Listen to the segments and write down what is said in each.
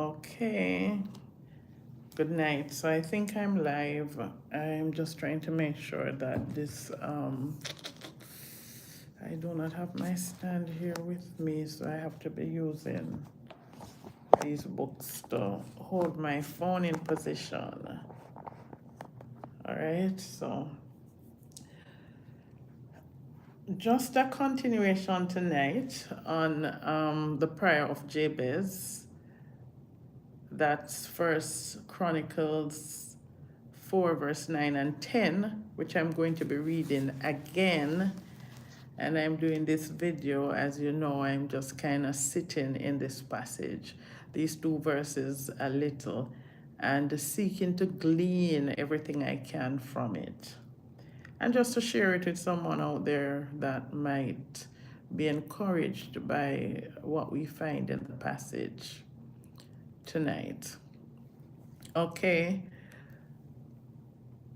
Okay, good night. So I think I'm live. I'm just trying to make sure that this, I do not have my stand here with me, so I have to be using these books to hold my phone in position. All right, so just a continuation tonight on the prayer of Jabez. That's First Chronicles 4, verse 9 and 10, which I'm going to be reading again. And I'm doing this video, as you know, I'm just kind of sitting in this passage, these two verses a little, and seeking to glean everything I can from it. And just to share it with someone out there that might be encouraged by what we find in the passage tonight. Okay.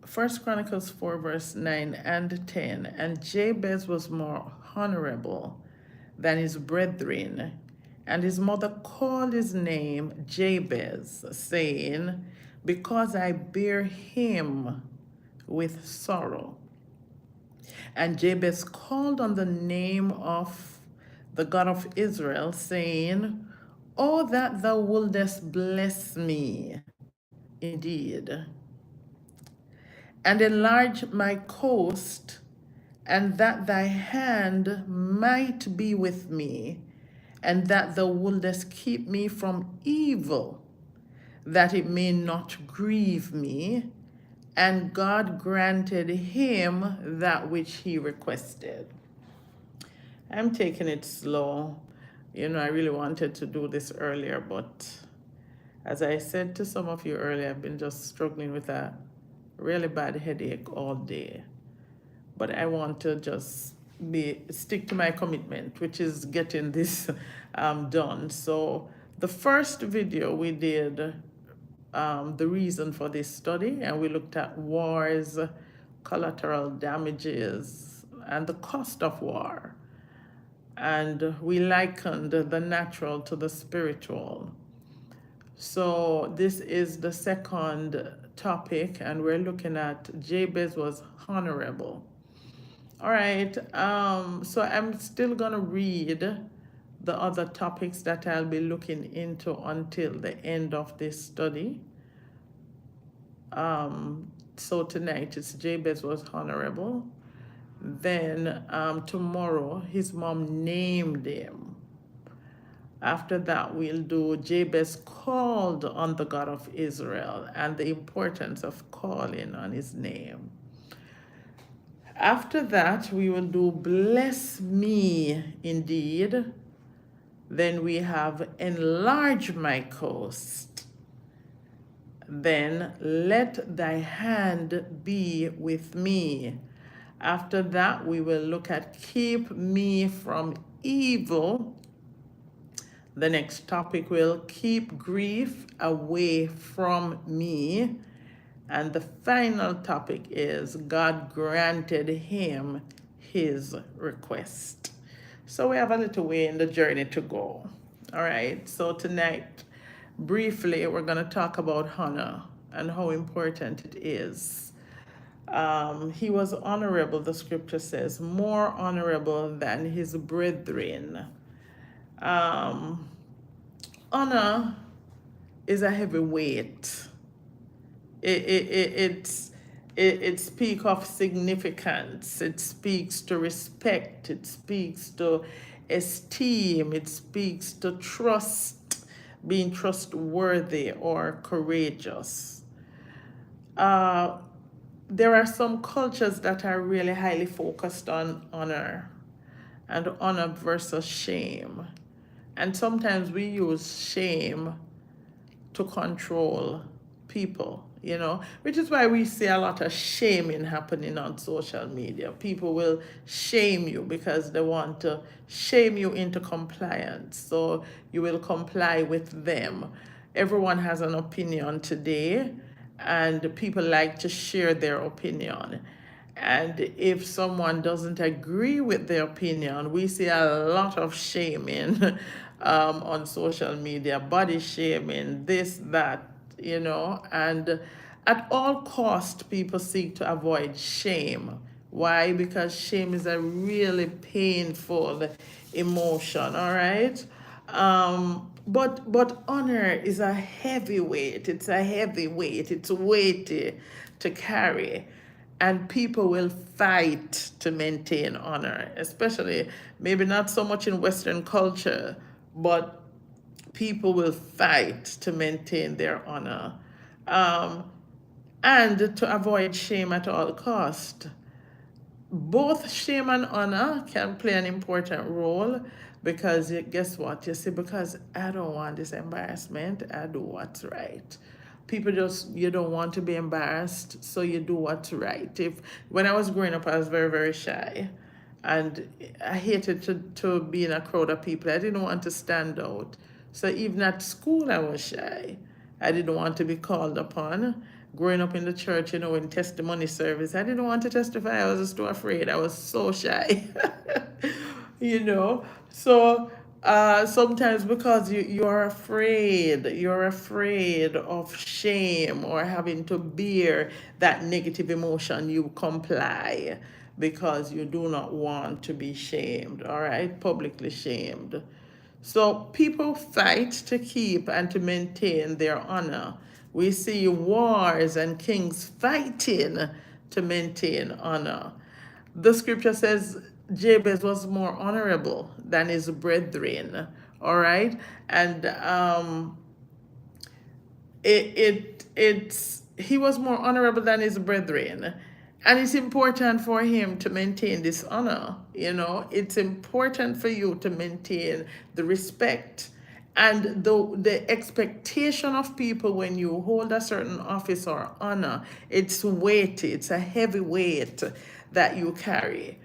First Chronicles 4, verse 9 and 10. And Jabez was more honorable than his brethren, and his mother called his name Jabez, saying, because I bear him with sorrow. And Jabez called on the name of the God of Israel, saying, oh, that thou wouldest bless me indeed, and enlarge my coast, and that thy hand might be with me, and that thou wouldest keep me from evil, that it may not grieve me. And God granted him that which he requested. I'm taking it slow. You know, I really wanted to do this earlier, but as I said to some of you earlier, I've been just struggling with a really bad headache all day. But I want to just stick to my commitment, which is getting this done. So the first video we did, the reason for this study, and we looked at wars, collateral damages, and the cost of war. And we likened the natural to the spiritual. So this is the second topic, and we're looking at Jabez was honorable. All right, so I'm still gonna read the other topics that I'll be looking into until the end of this study. So tonight it's Jabez was honorable. Then tomorrow his mom named him. After that, we'll do Jabez called on the God of Israel and the importance of calling on his name. After that, we will do bless me indeed. Then we have enlarge my coast. Then let thy hand be with me. After that, we will look at keep me from evil. The next topic will keep grief away from me. And the final topic is God granted him his request. So we have a little way in the journey to go. All right, so tonight, briefly, we're going to talk about honor and how important it is. He was honorable, the scripture says, more honorable than his brethren. Honor is a heavy weight. It speaks of significance. It speaks to respect. It speaks to esteem. It speaks to trust, being trustworthy or courageous. There are some cultures that are really highly focused on honor and honor versus shame. And sometimes we use shame to control people, you know, which is why we see a lot of shaming happening on social media. People will shame you because they want to shame you into compliance. So you will comply with them. Everyone has an opinion today, and people like to share their opinion. And if someone doesn't agree with their opinion, we see a lot of shaming on social media, body shaming, this, that, and at all cost, people seek to avoid shame. Why? Because shame is a really painful emotion, all right? But honor is a heavy weight. It's a heavy weight. It's weighty to carry. And people will fight to maintain honor, especially maybe not so much in Western culture, but people will fight to maintain their honor, um, and to avoid shame at all cost. Both shame and honor can play an important role, because guess what? You see, because I don't want this embarrassment, I do what's right. People just, you don't want to be embarrassed, so you do what's right. If when I was growing up, I was very, very shy, and I hated to be in a crowd of people. I didn't want to stand out. So even at school, I was shy. I didn't want to be called upon. Growing up in the church, in testimony service, I didn't want to testify. I was just too afraid. I was so shy. you know. So sometimes, because you're afraid of shame or having to bear that negative emotion, you comply because you do not want to be shamed, all right, publicly shamed. So people fight to keep and to maintain their honor. We see wars and kings fighting to maintain honor. The scripture says Jabez was more honorable than his brethren. All right, and it's he was more honorable than his brethren, and it's important for him to maintain this honor. It's important for you to maintain the respect and the expectation of people when you hold a certain office or honor. It's weighty. It's a heavy weight that you carry.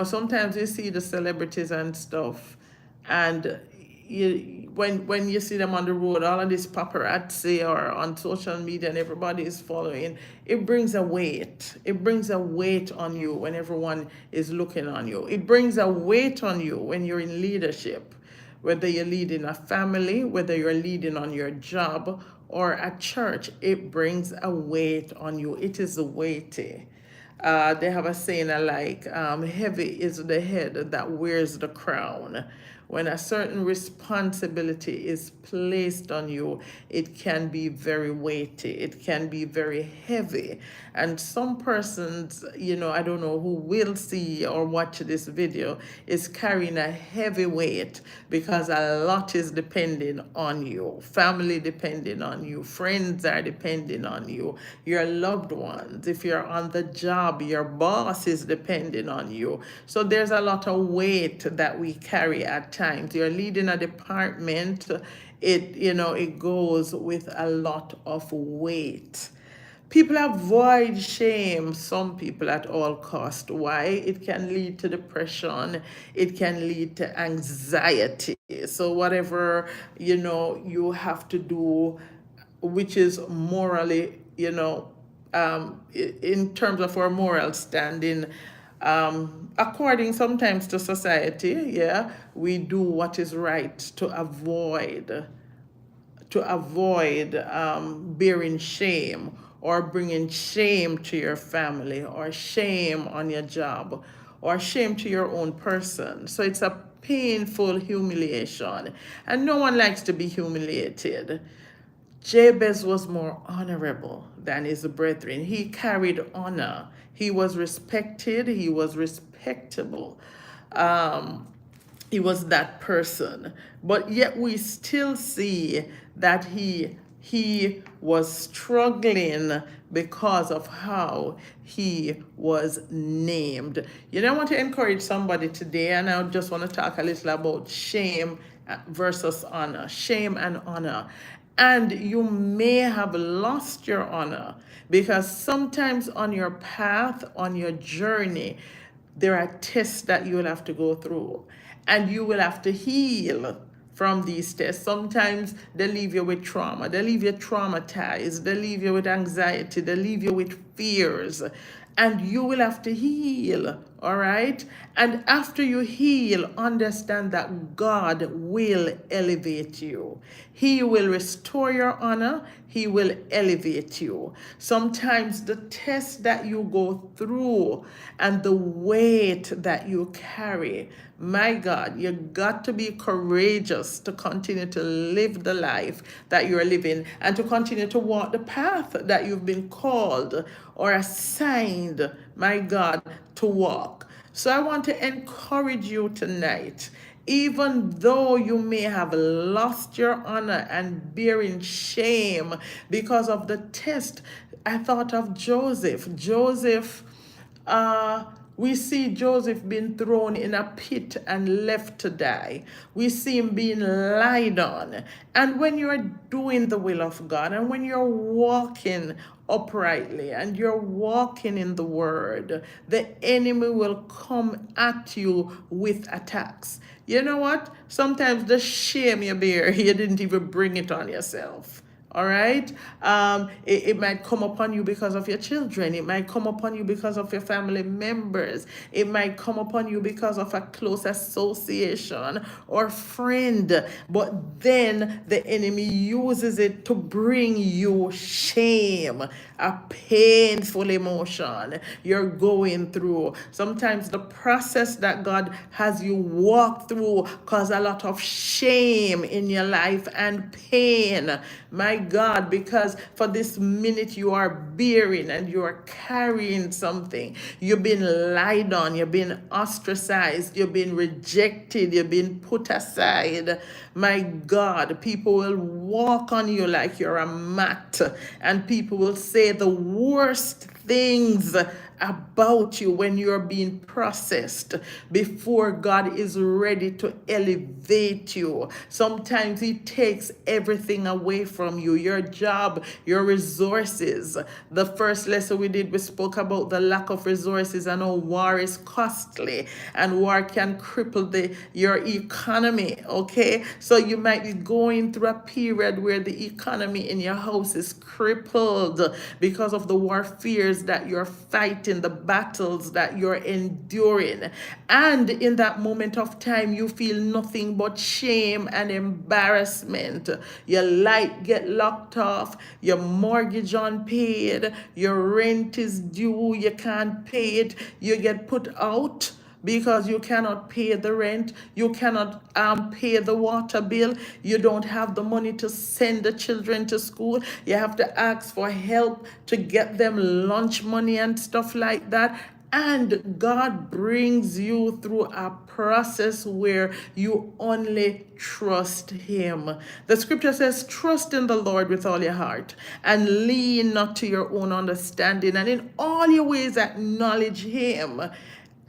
Sometimes you see the celebrities and stuff, and when you see them on the road, all of this paparazzi or on social media, and everybody is following, it brings a weight. It brings a weight on you when everyone is looking on you. It brings a weight on you when you're in leadership, whether you're leading a family, whether you're leading on your job or at church. It brings a weight on you. It is weighty. They have a saying I like, heavy is the head that wears the crown. When a certain responsibility is placed on you, it can be very weighty, it can be very heavy. And some persons, I don't know, who will see or watch this video, is carrying a heavy weight because a lot is depending on you. Family depending on you, friends are depending on you, your loved ones. If you're on the job, your boss is depending on you. So there's a lot of weight that we carry at times. You're leading a department, it goes with a lot of weight. People avoid shame, some people, at all cost. Why? It can lead to depression, it can lead to anxiety. So whatever you have to do, which is morally, in terms of our moral standing, according sometimes to society, yeah, we do what is right to avoid bearing shame or bringing shame to your family or shame on your job or shame to your own person. So it's a painful humiliation, and no one likes to be humiliated. Jabez was more honorable than his brethren. He carried honor. He was respected. He was respectable. Um, he was that person. But yet we still see that he was struggling because of how he was named. I want to encourage somebody today, and I just want to talk a little about shame versus honor. Shame and honor. And you may have lost your honor because sometimes on your path, on your journey, there are tests that you will have to go through, and you will have to heal from these tests. Sometimes they leave you with trauma, they leave you traumatized, they leave you with anxiety, they leave you with fears, and you will have to heal All right. And after you heal, understand that God will elevate you. He will restore your honor. He will elevate you. Sometimes the test that you go through and the weight that you carry, my God, you got to be courageous to continue to live the life that you're living and to continue to walk the path that you've been called or assigned, my God, to walk. So I want to encourage you tonight. Even though you may have lost your honor and bearing shame because of the test, I thought of Joseph. Uh, we see Joseph being thrown in a pit and left to die. We see him being lied on. And when you're doing the will of God and when you're walking uprightly and you're walking in the word, the enemy will come at you with attacks. You know what? Sometimes the shame you bear, you didn't even bring it on yourself. All right. It might come upon you because of your children. It might come upon you because of your family members. It might come upon you because of a close association or friend. But then the enemy uses it to bring you shame, a painful emotion you're going through. Sometimes the process that God has you walk through cause a lot of shame in your life and pain. My God, because for this minute you are bearing and you are carrying something. You've been lied on, you've been ostracized, you've been rejected, you've been put aside. My God, people will walk on you like you're a mat, and people will say the worst things about you when you're being processed before God is ready to elevate you. Sometimes He takes everything away from you, your job, your resources. The first lesson we did, we spoke about the lack of resources and how war is costly and war can cripple your economy. Okay, so you might be going through a period where the economy in your house is crippled because of the warfares that you're fighting, the battles that you're enduring. And in that moment of time, you feel nothing but shame and embarrassment. Your light get locked off, your mortgage unpaid, your rent is due, you can't pay it, you get put out because you cannot pay the rent, you cannot pay the water bill, you don't have the money to send the children to school, you have to ask for help to get them lunch money and stuff like that. And God brings you through a process where you only trust Him. The scripture says, trust in the Lord with all your heart and lean not to your own understanding, and in all your ways acknowledge Him,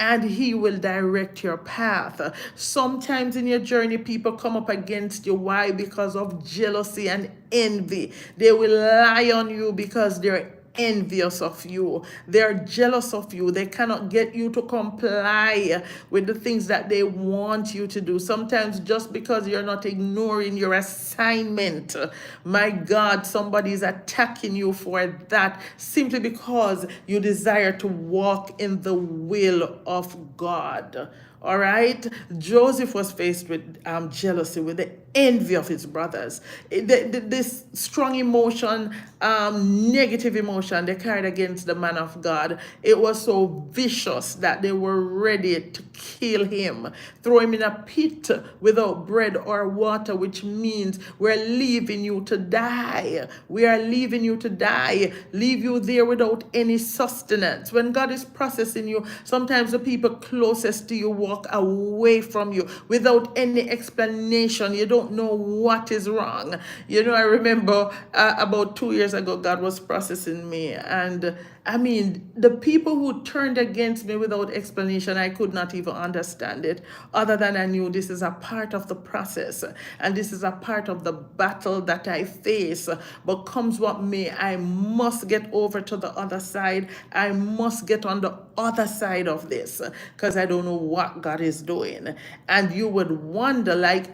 and He will direct your path. Sometimes in your journey, people come up against you. Why? Because of jealousy and envy. They will lie on you because they're envious of you. They're jealous of you. They cannot get you to comply with the things that they want you to do. Sometimes just because you're not ignoring your assignment, my God, somebody is attacking you for that simply because you desire to walk in the will of God. All right. Joseph was faced with jealousy, with the envy of his brothers. This strong emotion, negative emotion they carried against the man of God. It was so vicious that they were ready to kill him, throw him in a pit without bread or water, which means we're leaving you to die. We are leaving you to die. Leave you there without any sustenance. When God is processing you, sometimes the people closest to you walk away from you without any explanation. You don't know what is wrong. You know, I remember about 2 years ago, God was processing me. And I mean, the people who turned against me without explanation, I could not even understand it, other than I knew this is a part of the process and this is a part of the battle that I face. But comes what may, I must get over to the other side. I must get on the other side of this because I don't know what God is doing. And you would wonder, like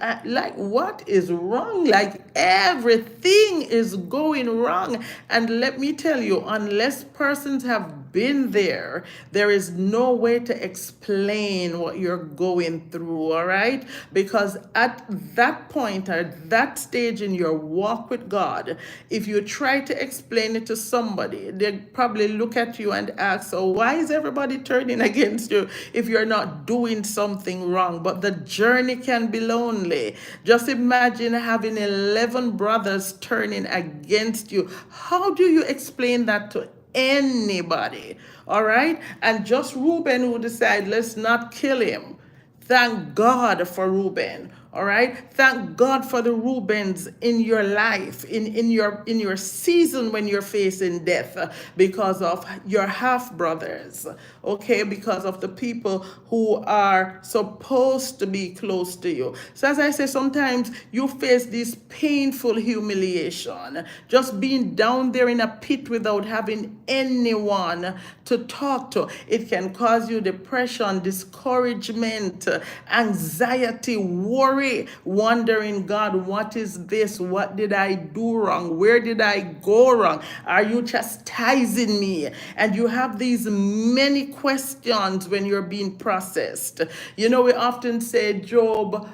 what is wrong? Like everything is going wrong. And let me tell you, unless persons have been there, there is no way to explain what you're going through, all right? Because at that point, or that stage in your walk with God, if you try to explain it to somebody, they probably look at you and ask, so why is everybody turning against you if you're not doing something wrong? But the journey can be lonely. Just imagine having 11 brothers turning against you. How do you explain that to anybody? All right? And just Reuben who decided, let's not kill him. Thank God for Reuben. All right. Thank God for the Reubens in your life, in your season when you're facing death, because of your half brothers. Okay, because of the people who are supposed to be close to you. So as I say, sometimes you face this painful humiliation, just being down there in a pit without having anyone to talk to. It can cause you depression, discouragement, anxiety, worry, wondering, God, what is this? What did I do wrong? Where did I go wrong? Are you chastising me? And you have these many questions when you're being processed. You know, we often say Job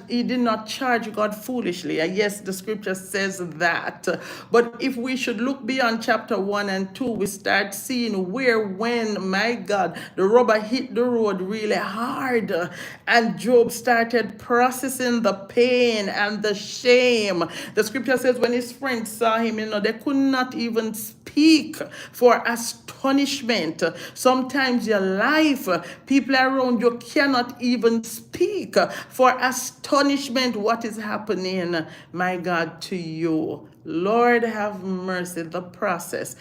he did not charge God foolishly. And yes, the scripture says that. But if we should look beyond chapter 1 and 2, we start seeing when, my God, the rubber hit the road really hard. And Job started processing the pain and the shame. The scripture says when his friends saw him, they could not even speak for astonishment. Sometimes your life, people around you cannot even speak for astonishment what is happening, my God, to you. Lord have mercy. The process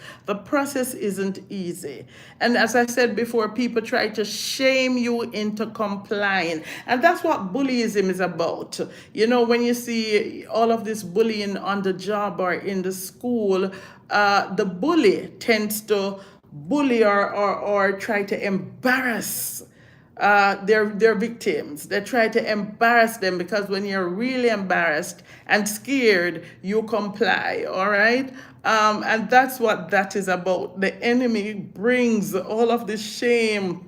isn't easy. And as I said before, people try to shame you into complying. And that's what bullyism is about. When you see all of this bullying on the job or in the school, the bully tends to bully or try to embarrass their victims. They try to embarrass them because when you're really embarrassed and scared, you comply, all right? And that's what that is about. The enemy brings all of this shame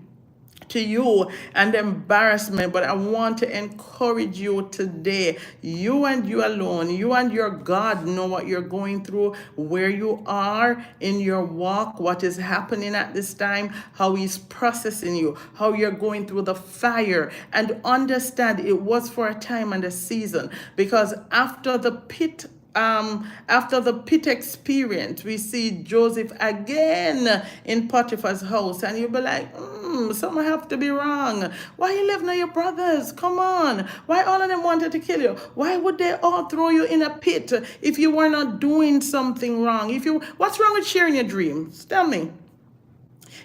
to you and embarrassment. But I want to encourage you today. You and you alone, you and your God know what you're going through, where you are in your walk, what is happening at this time, how He's processing you, how you're going through the fire. And understand it was for a time and a season, because after the pit experience, we see Joseph again in Potiphar's house, and you'll be like, something have to be wrong. Why you living with your brothers? Come on. Why all of them wanted to kill you? Why would they all throw you in a pit if you were not doing something wrong? What's wrong with sharing your dreams? Tell me.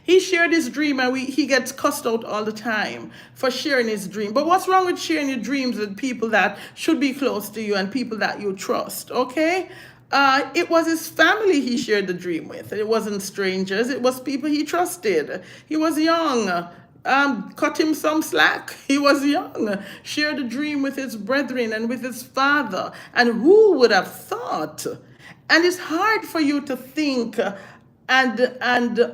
He shared his dream, and he gets cussed out all the time for sharing his dream. But what's wrong with sharing your dreams with people that should be close to you and people that you trust, okay? It was his family he shared the dream with. It wasn't strangers. It was people he trusted. He was young. Cut him some slack. He was young. Shared a dream with his brethren and with his father. And who would have thought? And it's hard for you to think and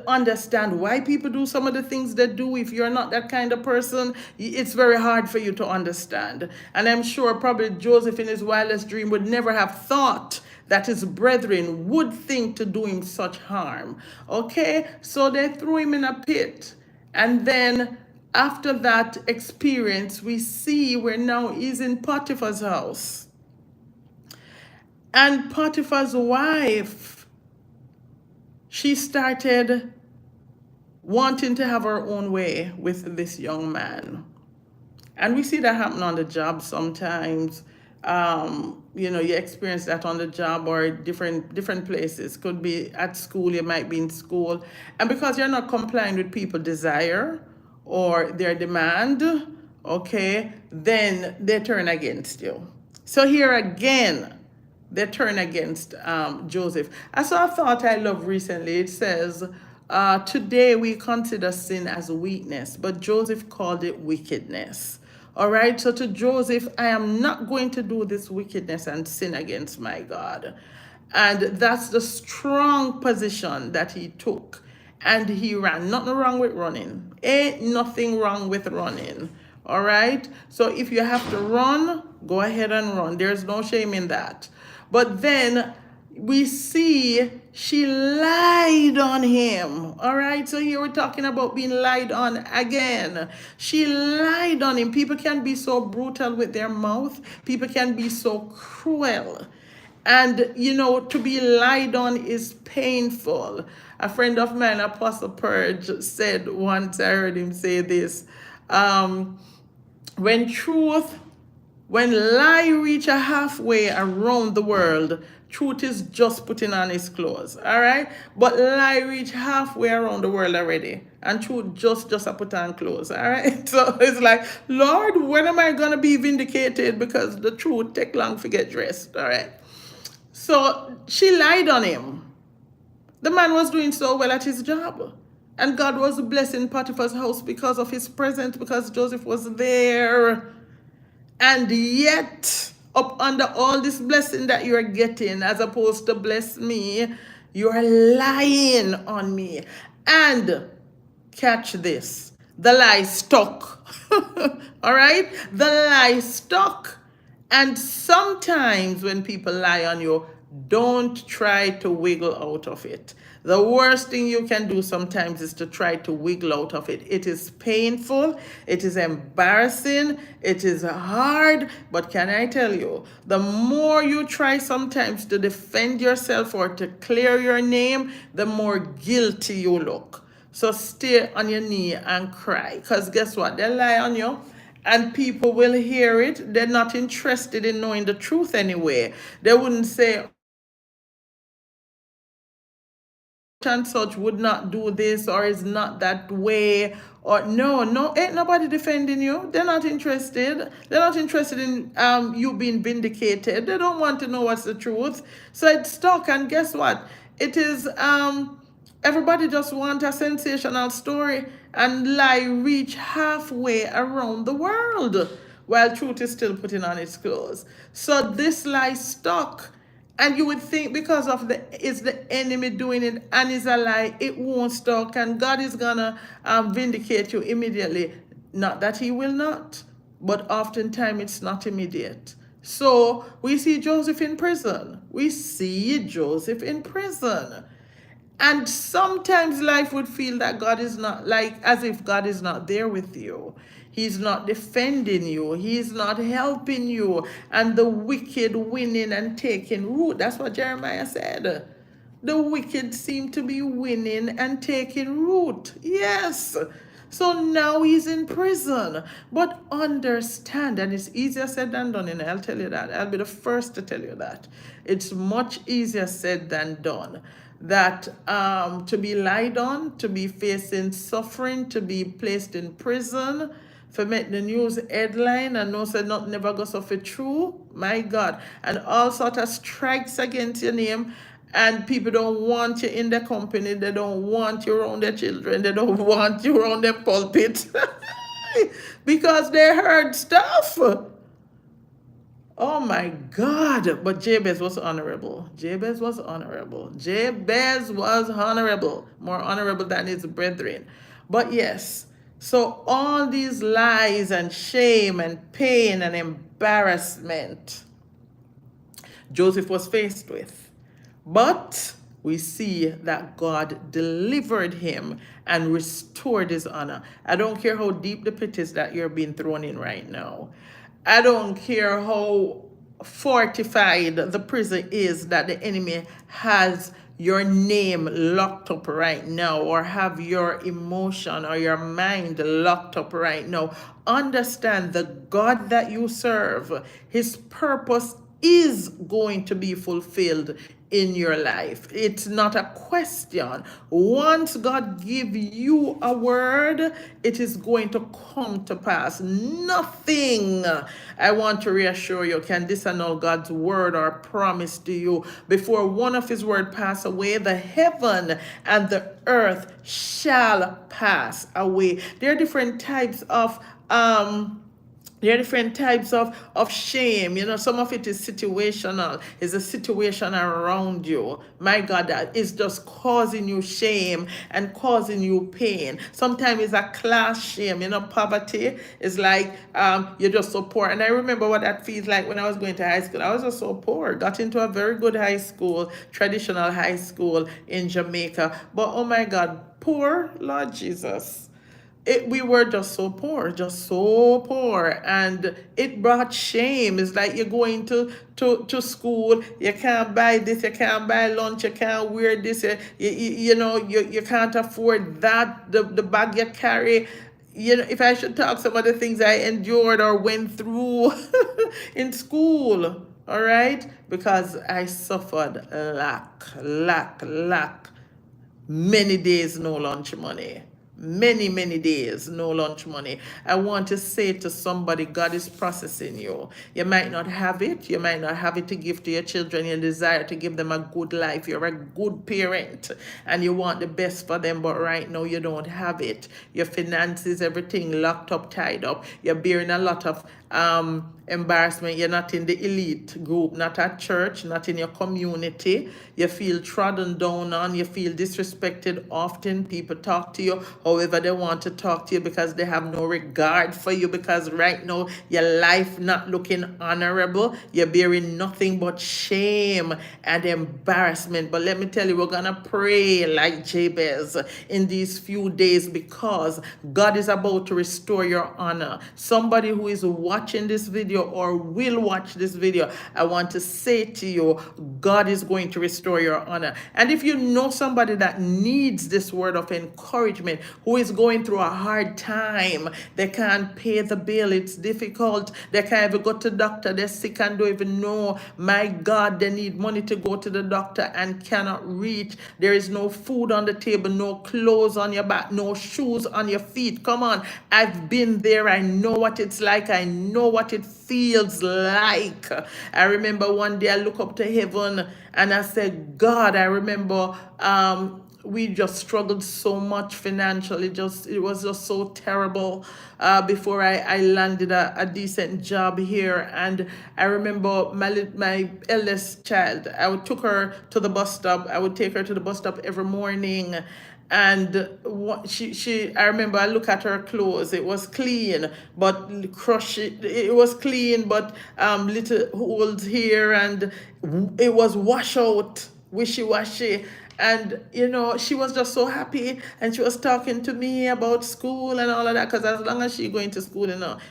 understand why people do some of the things they do. If you're not that kind of person, it's very hard for you to understand. And I'm sure probably Joseph in his wildest dream would never have thought that his brethren would think to do him such harm. Okay, so they threw him in a pit. And then after that experience, we see where now he's in Potiphar's house. And Potiphar's wife, she started wanting to have her own way with this young man. And we see that happen on the job sometimes. You experience that on the job or different places. Could be at school, you might be in school. And because you're not complying with people's desire or their demand, okay, then they turn against you. So here again, they turn against Joseph. I saw a thought I love recently. It says, today we consider sin as weakness, but Joseph called it wickedness. All right, so to Joseph, I am not going to do this wickedness and sin against my God. And that's the strong position that he took. And he ran. Nothing wrong with running. Ain't nothing wrong with running. All right, so if you have to run, go ahead and run. There's no shame in that. But then we see she lied on him. All right, so here we're talking about being lied on again. She lied on him. People can be so brutal with their mouth, people can be so cruel. And to be lied on is painful. A friend of mine, Apostle Purge, said once, I heard him say this, um, when truth when lie reach a halfway around the world, truth is just putting on his clothes. All right, but lie reach halfway around the world already, and truth just a put on clothes. All right, so it's like, Lord, when am I gonna be vindicated? Because the truth take long to get dressed. All right, so she lied on him. The man was doing so well at his job. And God was blessing Potiphar's house because of his presence, because Joseph was there. And yet, up under all this blessing that you're getting, as opposed to bless me, you're lying on me. And catch this, the lie stuck. All right? The lie stuck. And sometimes when people lie on you, don't try to wiggle out of it. The worst thing you can do sometimes is to try to wiggle out of it. It is painful, it is embarrassing, it is hard, but can I tell you, the more you try sometimes to defend yourself or to clear your name, the more guilty you look. So stay on your knee and cry. Because guess what? They lie on you and people will hear it. They're not interested in knowing the truth anyway. They wouldn't say, and such would not do this or is not that way, or no, ain't nobody defending you. They're not interested. They're not interested in you being vindicated. They don't want to know what's the truth. So it's stuck. And guess what? It is everybody just want a sensational story, and lie reach halfway around the world while truth is still putting on its clothes. So this lie stuck. And you would think because of it's the enemy doing it and it's a lie, it won't stop, and God is gonna vindicate you immediately. Not that he will not, but oftentimes it's not immediate. So we see Joseph in prison. We see Joseph in prison. And sometimes life would feel that God is not, like as if God is not there with you. He's not defending you. He's not helping you. And the wicked winning and taking root. That's what Jeremiah said. The wicked seem to be winning and taking root. Yes. So now he's in prison. But understand, and it's easier said than done, and I'll tell you that. I'll be the first to tell you that. It's much easier said than done. That to be lied on, to be facing suffering, to be placed in prison, for make the news headline and no say nothing never goes off it true, my God, and all sort of strikes against your name, and people don't want you in their company, they don't want you around their children, they don't want you around their pulpit because they heard stuff. Oh my God. But Jabez was honorable. Jabez was honorable. Jabez was honorable. More honorable than his brethren. But yes, so all these lies and shame and pain and embarrassment Joseph was faced with. But we see that God delivered him and restored his honor. I don't care how deep the pit is that you're being thrown in right now. I don't care how fortified the prison is that the enemy has your name locked up right now, or have your emotion or your mind locked up right now. Understand the God that you serve, his purpose is going to be fulfilled in your life. It's not a question. Once God give you a word, it is going to come to pass. Nothing, I want to reassure you, can disannul God's word or promise to you. Before one of his word pass away, the heaven and the earth shall pass away. There are different types of shame. Some of it is situational. It's a situation around you. My God, that is just causing you shame and causing you pain. Sometimes it's a class shame. Poverty is like you're just so poor. And I remember what that feels like when I was going to high school. I was just so poor. Got into a very good high school, traditional high school in Jamaica. But oh my God, poor, Lord Jesus. We were just so poor, and it brought shame. It's like you're going to school, you can't buy this, you can't buy lunch, you can't wear this, you can't afford that, the bag you carry. If I should talk some of the things I endured or went through in school, all right, because I suffered lack. Many days, no lunch money. Many days, no lunch money. I want to say to somebody, God is processing you. You might not have it. You might not have it to give to your children. You desire to give them a good life. You're a good parent and you want the best for them, but right now you don't have it. Your finances, everything locked up, tied up. You're bearing a lot of embarrassment. You're not in the elite group, not at church, not in your community. You feel trodden down on, you feel disrespected often. People talk to you however they want to talk to you because they have no regard for you, because right now your life not looking honorable. You're bearing nothing but shame and embarrassment. But let me tell you, we're gonna pray like Jabez in these few days, because God is about to restore your honor. Somebody who is watching this video or will watch this video, I want to say to you, God is going to restore your honor. And if you know somebody that needs this word of encouragement, who is going through a hard time, they can't pay the bill, it's difficult, they can't even go to the doctor, they're sick and don't even know, my God, they need money to go to the doctor and cannot reach. There is no food on the table, no clothes on your back, no shoes on your feet. Come on, I've been there. I know what it's like. I know what it feels like. I remember one day I look up to heaven and I said, God, I remember we just struggled so much financially. It was just so terrible before I landed a decent job here. And I remember my eldest child, I would took her to the bus stop. I would take her to the bus stop every morning. And I remember I look at her clothes. It was clean, but crushed. It was clean, but little holes here, and it was wash out, wishy washy. And she was just so happy, and she was talking to me about school and all of that, because as long as she going to school,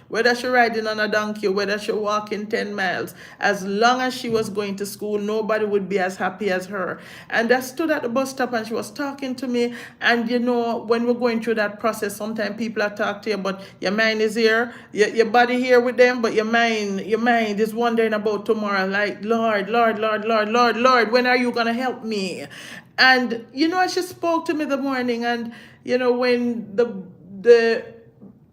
whether she riding on a donkey, whether she walking 10 miles, as long as she was going to school, nobody would be as happy as her. And I stood at the bus stop and she was talking to me. And when we're going through that process, sometimes people are talking to you, but your mind is here, your body here with them, but your mind is wondering about tomorrow, like, Lord, when are you gonna help me? And she spoke to me the morning, and when the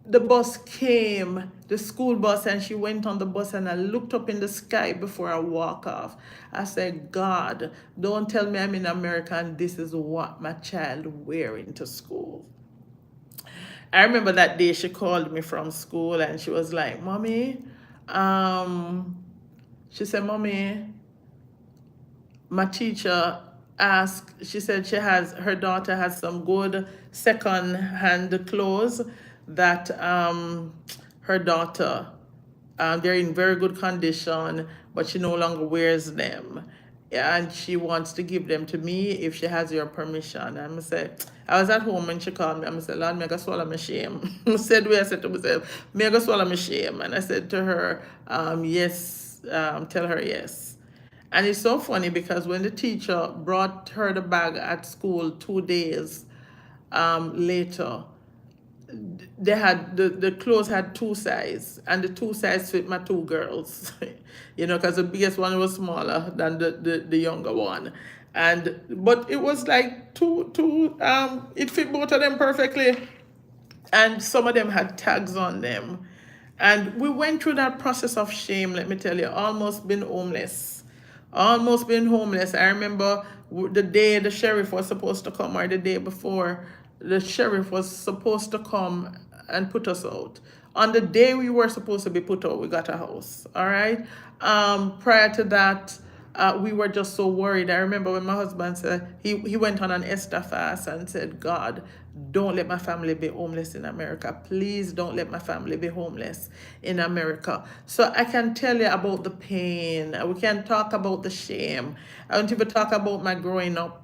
bus came, the school bus, and she went on the bus, and I looked up in the sky before I walk off. I said, God, don't tell me I'm in America and this is what my child wearing to school. I remember that day she called me from school and she was like, Mommy, she said, Mommy, my teacher asked, she said her daughter has some good second hand clothes that her daughter, they're in very good condition, but she no longer wears them. And she wants to give them to me if she has your permission. And I said, I was at home when she called me. I said, Lord, me go swallow my shame. I said to myself, me go swallow my shame. And I said to her, yes, tell her yes. And it's so funny because when the teacher brought her the bag at school 2 days later, they had the clothes had two sizes, and the two sizes fit my two girls. Because the biggest one was smaller than the younger one. And but it was like it fit both of them perfectly, and some of them had tags on them. And we went through that process of shame, let me tell you, almost been homeless. Almost been homeless. I remember the day the sheriff was supposed to come, or the day before, the sheriff was supposed to come and put us out. On the day we were supposed to be put out, we got a house. All right. Prior to that, we were just so worried. I remember when my husband said he went on an Esther fast and said, God, don't let my family be homeless in America. Please don't let my family be homeless in America. So I can tell you about the pain. We can talk about the shame. I don't even talk about my growing up,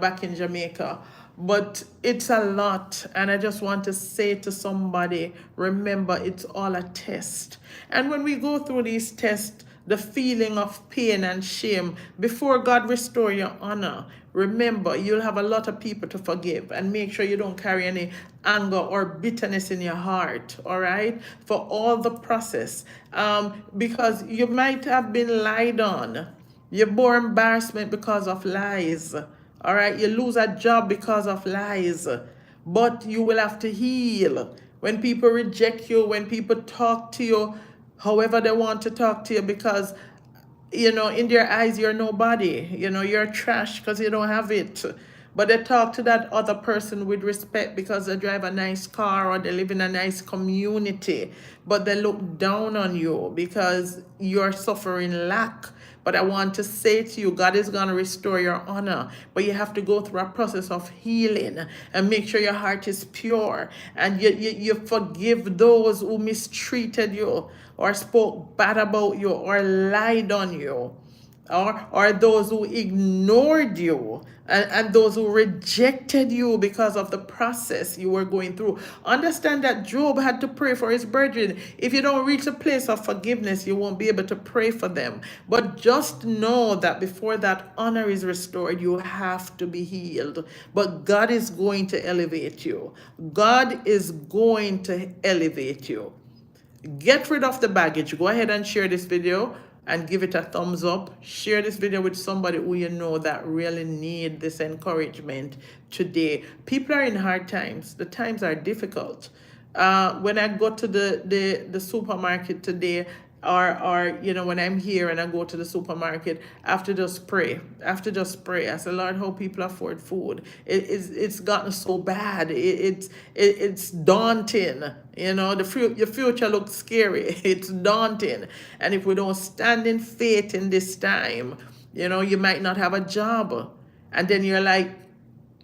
back in Jamaica. But it's a lot. And I just want to say to somebody, remember, it's all a test. And when we go through these tests, the feeling of pain and shame, before God restore your honor, remember, you'll have a lot of people to forgive, and make sure you don't carry any anger or bitterness in your heart, all right, for all the process. Because you might have been lied on. You bore embarrassment because of lies. All right. You lose a job because of lies. But you will have to heal. When people reject you, when people talk to you, however they want to talk to you, because in their eyes, you're nobody. You're trash because you don't have it. But they talk to that other person with respect because they drive a nice car or they live in a nice community. But they look down on you because you're suffering lack. But I want to say to you, God is going to restore your honor. But you have to go through a process of healing and make sure your heart is pure. And you forgive those who mistreated you or spoke bad about you or lied on you, or those who ignored you, and those who rejected you because of the process you were going through. Understand that Job had to pray for his brethren. If you don't reach a place of forgiveness, you won't be able to pray for them. But just know that before that honor is restored, you have to be healed. But God is going to elevate you. God is going to elevate you. Get rid of the baggage. Go ahead and share this video and give it a thumbs up. Share this video with somebody who you know that really need this encouragement today. People are in hard times. The times are difficult. When I go to the supermarket today, or when I'm here and I go to the supermarket, I have to just pray. I have to just pray. I say, Lord, how people afford food. It's gotten so bad. It's daunting. Your future looks scary. It's daunting. And if we don't stand in faith in this time, you might not have a job. And then you're like,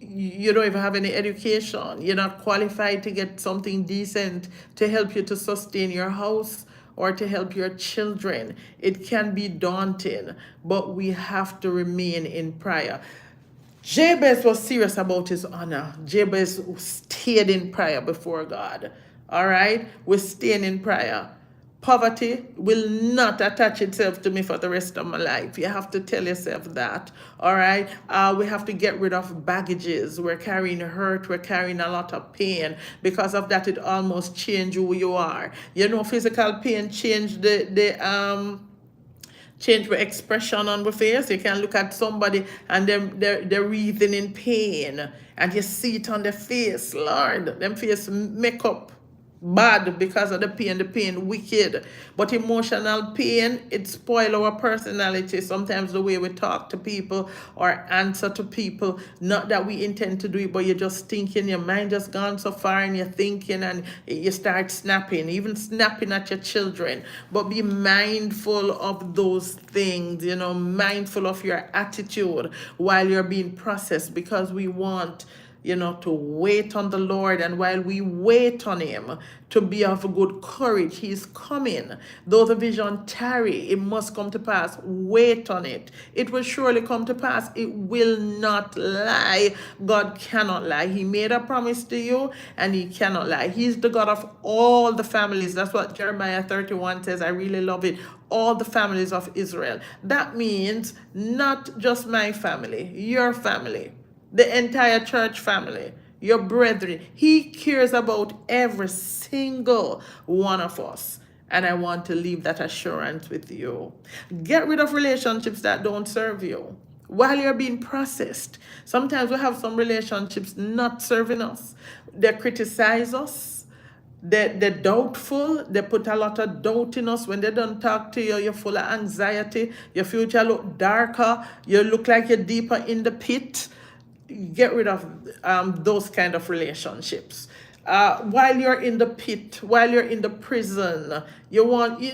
you don't even have any education. You're not qualified to get something decent to help you to sustain your house or to help your children. It can be daunting, but we have to remain in prayer. Jabez was serious about his honor. Jabez stayed in prayer before God. All right? We're staying in prayer. Poverty will not attach itself to me for the rest of my life. You have to tell yourself that. All right? We have to get rid of baggages. We're carrying hurt. We're carrying a lot of pain. Because of that, it almost changed who you are. Physical pain changed change the expression on the face. You can look at somebody and they're wreathing in pain, and you see it on their face. Lord, them face makeup bad because of the pain wicked. But emotional pain, it spoil our personality. Sometimes the way we talk to people or answer to people, not that we intend to do it, but you're just thinking, your mind just gone so far and you're thinking and you start snapping, even snapping at your children. But be mindful of those things, mindful of your attitude while you're being processed, because we want to wait on the Lord. And while we wait on him, to be of good courage. He's coming. Though the vision tarry, it must come to pass. Wait on it. It will surely come to pass. It will not lie. God cannot lie. He made a promise to you and he cannot lie. He's the God of all the families. That's what Jeremiah 31 says. I really love it. All the families of Israel. That means not just my family, your family, the entire church family. your brethren. He cares about every single one of us. And I want to leave that assurance with you. Get rid of relationships that don't serve you while you're being processed. Sometimes we have some relationships not serving us. They criticize us. They're doubtful. They put a lot of doubt in us. When they don't talk to you, you're full of anxiety. Your future look darker. You look like you're deeper in the pit. Get rid of those kind of relationships. While you're in the pit, while you're in the prison, you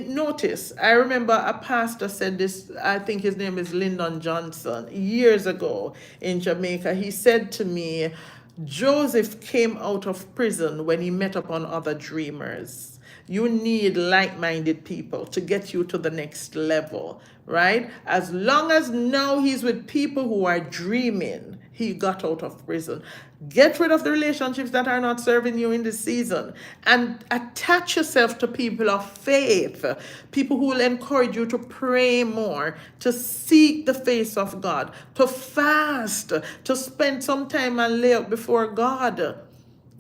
notice. I remember a pastor said this. I think his name is Lyndon Johnson, years ago in Jamaica. He said to me, Joseph came out of prison when he met upon other dreamers. You need like minded people to get you to the next level, right? As long as now he's with people who are dreaming, he got out of prison. Get rid of the relationships that are not serving you in this season and attach yourself to people of faith, people who will encourage you to pray more, to seek the face of God, to fast, to spend some time and lay out before God.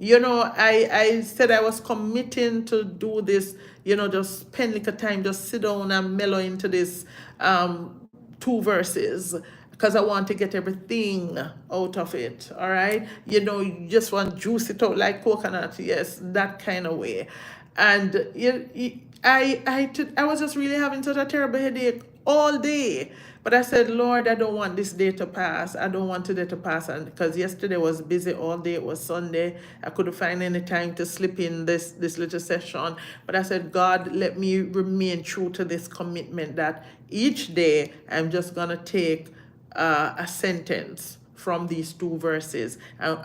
I said I was committing to do this, just spend like a time, just sit down and mellow into this 2 verses because I want to get everything out of it. All right. You just want to juice it out like coconut. Yes, that kind of way. And I was just really having such a terrible headache all day. But I said, Lord, I don't want this day to pass. I don't want today to pass. And because yesterday was busy all day, it was Sunday. I couldn't find any time to slip in this little session. But I said, God, let me remain true to this commitment that each day I'm just going to take a sentence from these 2 verses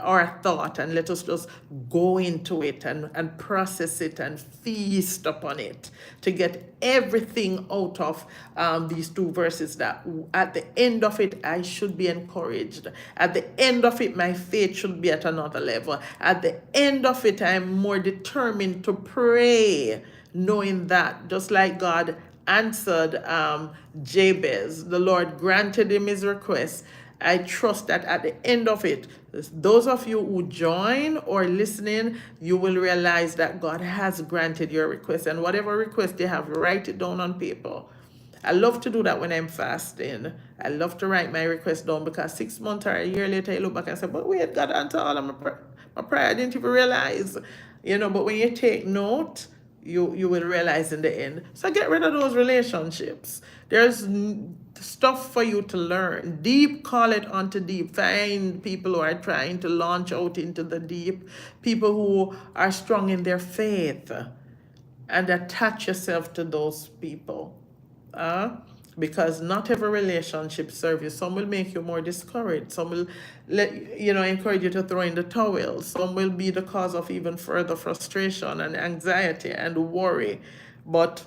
or a thought, and let us just go into it and process it and feast upon it to get everything out of these 2 verses, that at the end of it I should be encouraged. At the end of it my faith should be at another level. At the end of it I'm more determined to pray, knowing that just like God answered Jabez, the Lord granted him his request. I trust that at the end of it, those of you who join or listening, you will realize that God has granted your request. And whatever request you have, write it down on paper. I love to do that when I'm fasting. I love to write my request down, because 6 months or a year later, you look back and say, but wait, God answered all of my prayer. I didn't even realize. But when you take note, you will realize in the end. So get rid of those relationships. There's stuff for you to learn. Deep, call it onto deep. Find people who are trying to launch out into the deep, people who are strong in their faith, and attach yourself to those people. Because not every relationship serves you. Some will make you more discouraged. Some will encourage you to throw in the towel. Some will be the cause of even further frustration and anxiety and worry. But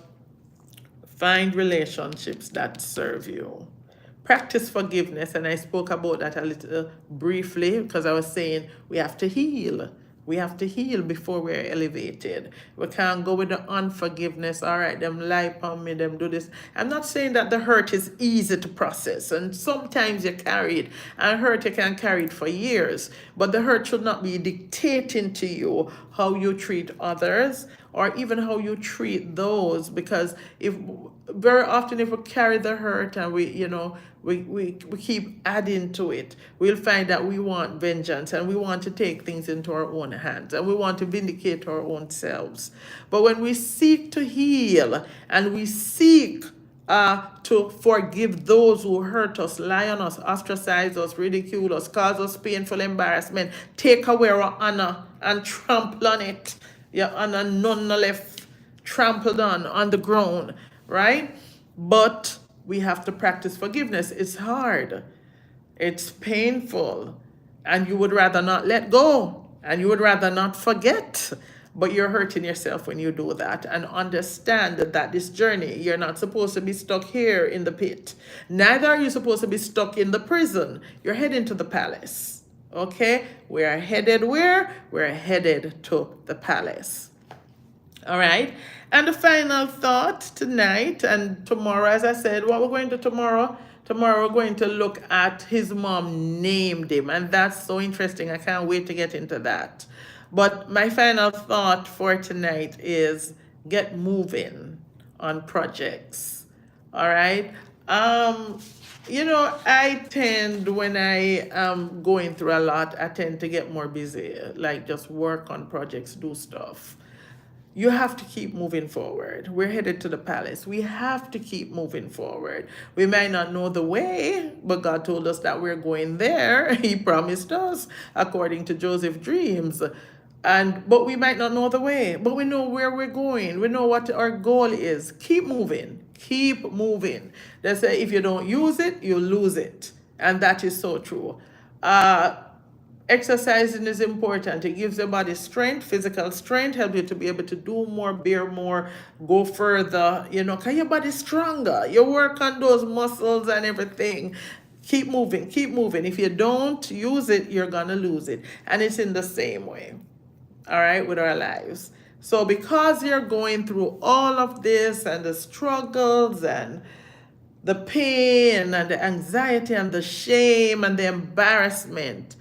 find relationships that serve you. Practice forgiveness, and I spoke about that a little briefly because I was saying we have to heal. We have to heal before we're elevated. We can't go with the unforgiveness. All right, them lie upon me, them do this. I'm not saying that the hurt is easy to process, and sometimes you carry it, and hurt you can carry it for years. But the hurt should not be dictating to you how you treat others, or even how you treat those, because if very often if we carry the hurt and we keep adding to it, we'll find that we want vengeance and we want to take things into our own hands and we want to vindicate our own selves. But when we seek to heal and we seek to forgive those who hurt us, lie on us, ostracize us, ridicule us, cause us painful embarrassment, take away our honor and trample on it, your honor none left trampled on the ground, right? But we have to practice forgiveness. It's hard. It's painful. And you would rather not let go. And you would rather not forget. But you're hurting yourself when you do that. And understand that this journey, you're not supposed to be stuck here in the pit. Neither are you supposed to be stuck in the prison. You're heading to the palace. Okay? We're headed where? We're headed to the palace. All right. And the final thought tonight and tomorrow, as I said, what we're going to do tomorrow, Tomorrow we're going to look at his mom named him, and that's so interesting. I can't wait to get into that. But my final thought for tonight is get moving on projects. All right. Um, I tend, when I am going through a lot, I tend to get more busy, like just work on projects, do stuff. You have to keep moving forward. We're headed to the palace. We have to keep moving forward. We might not know the way, but God told us that we're going there. He promised us according to Joseph's dreams. But we might not know the way, but we know where we're going. We know what our goal is. Keep moving. Keep moving. They say if you don't use it, you lose it. And that is so true. Uh, Exercising is important. It gives your body strength, physical strength, help you to be able to do more, bear more, go further, because your body's stronger. You work on those muscles and everything. Keep moving, keep moving. If you don't use it, you're going to lose it. And it's in the same way, all right, with our lives. So because you're going through all of this and the struggles and the pain and the anxiety and the shame and the embarrassment,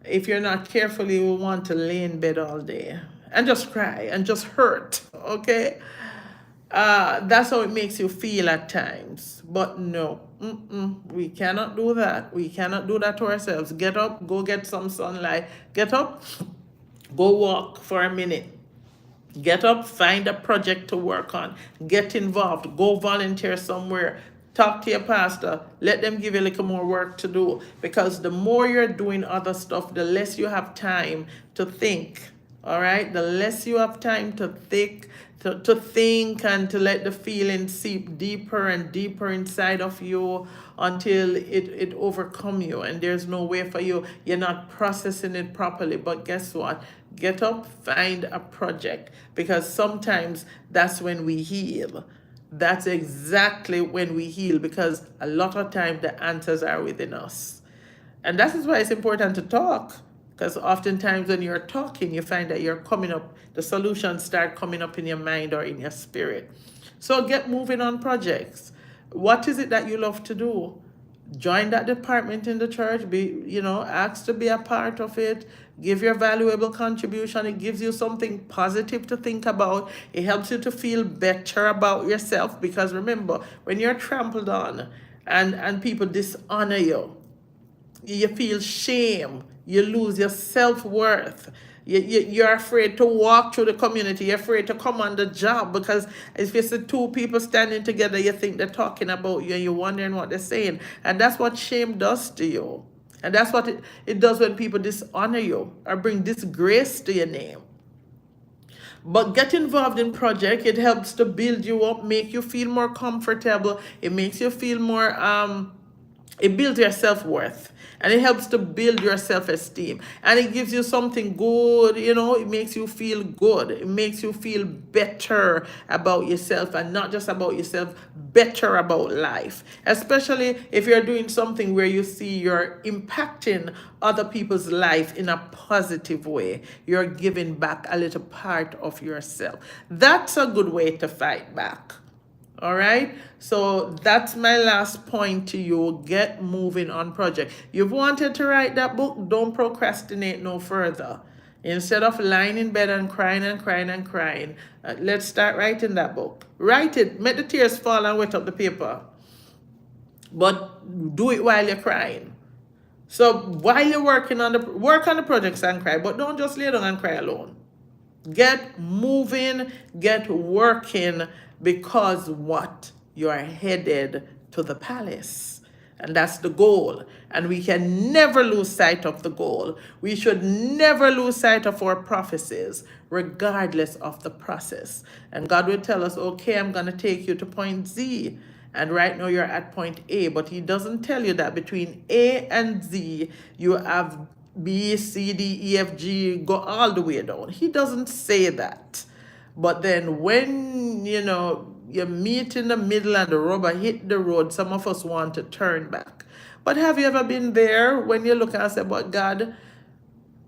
if you're not careful, you will want to lay in bed all day and just cry and just hurt, okay? That's how it makes you feel at times. But no, we cannot do that. We cannot do that to ourselves. Get up, go get some sunlight. Get up, go walk for a minute. Get up, find a project to work on, get involved, go volunteer somewhere, talk to your pastor, let them give you a little more work to do. Because the more you're doing other stuff, the less you have time to think. All right? The less you have time to think, and to let the feeling seep deeper and deeper inside of you until it overcome you and there's no way for you. You're not processing it properly. But guess what? Get up, find a project, because sometimes that's when we heal. That's exactly when we heal, because a lot of time the answers are within us. And that is why it's important to talk, because oftentimes when you're talking, you find that you're coming up, the solutions start coming up in your mind or in your spirit. So get moving on projects. What is it that you love to do? Join that department in the church. Ask to be a part of it. Give your valuable contribution. It gives you something positive to think about. It helps you to feel better about yourself, because remember, when you're trampled on and people dishonor you, you feel shame, you lose your self-worth. You're afraid to walk through the community. You're afraid to come on the job, because if you see two people standing together, you think they're talking about you and you're wondering what they're saying. And that's what shame does to you. And that's what it does when people dishonor you or bring disgrace to your name. But get involved in project. It helps to build you up, make you feel more comfortable. It makes you feel more it builds your self-worth, and it helps to build your self-esteem, and it gives you something good. It makes you feel good. It makes you feel better about yourself, and not just about yourself, better about life, especially if you're doing something where you see you're impacting other people's life in a positive way. You're giving back a little part of yourself. That's a good way to fight back. All right, so that's my last point to you. Get moving on project. You've wanted to write that book, don't procrastinate no further. Instead of lying in bed and crying and crying and crying, let's start writing that book. Write it, make the tears fall and wet up the paper, but do it while you're crying. So while you're working on the projects and cry, but don't just lay down and cry alone. Get moving, get working, because what? You are headed to the palace. And that's the goal. And we can never lose sight of the goal. We should never lose sight of our prophecies, regardless of the process. And God will tell us, okay, I'm going to take you to point Z. And right now you're at point A. But He doesn't tell you that between A and Z, you have B, C, D, E, F, G, go all the way down. He doesn't say that. But then when, you meet in the middle and the rubber hit the road, some of us want to turn back. But have you ever been there when you look and say, but God,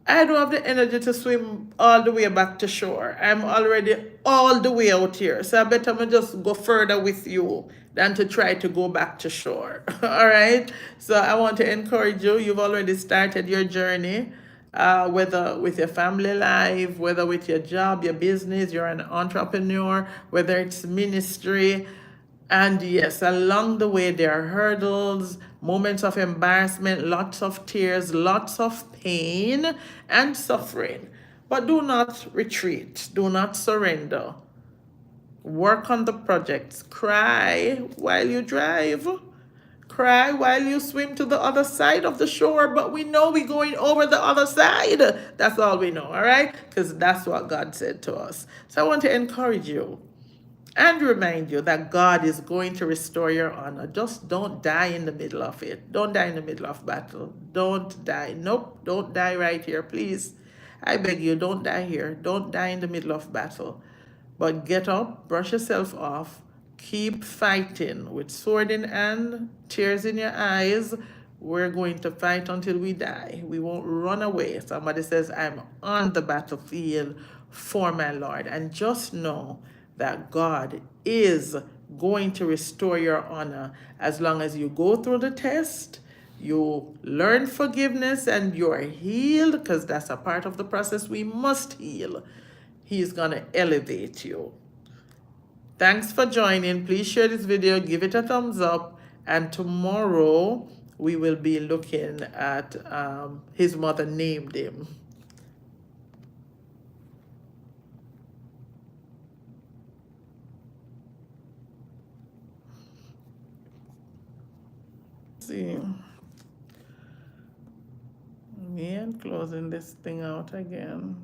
I don't have the energy to swim all the way back to shore. I'm already all the way out here. So I better me just go further with you than to try to go back to shore. All right. So I want to encourage you. You've already started your journey, whether with your family life, whether with your job, your business, you're an entrepreneur, whether it's ministry. And yes, along the way, there are hurdles, moments of embarrassment, lots of tears, lots of pain and suffering. But do not retreat, do not surrender. Work on the projects, cry while you drive, cry while you swim to the other side of the shore. But we know we're going over the other side. That's all we know, all right? Because that's what God said to us. So I want to encourage you and remind you that God is going to restore your honor. Just don't die in the middle of it. Don't die in the middle of battle. Don't die. Nope, don't die right here, please. I beg you, don't die here. Don't die in the middle of battle. But get up, brush yourself off, keep fighting with sword in hand, tears in your eyes. We're going to fight until we die. We won't run away. Somebody says, I'm on the battlefield for my Lord. And just know that God is going to restore your honor as long as you go through the test, you learn forgiveness, and you're healed, because that's a part of the process. We must heal. He's going to elevate you. Thanks for joining. Please share this video, give it a thumbs up, and tomorrow we will be looking at his mother named him. See, me and closing this thing out again.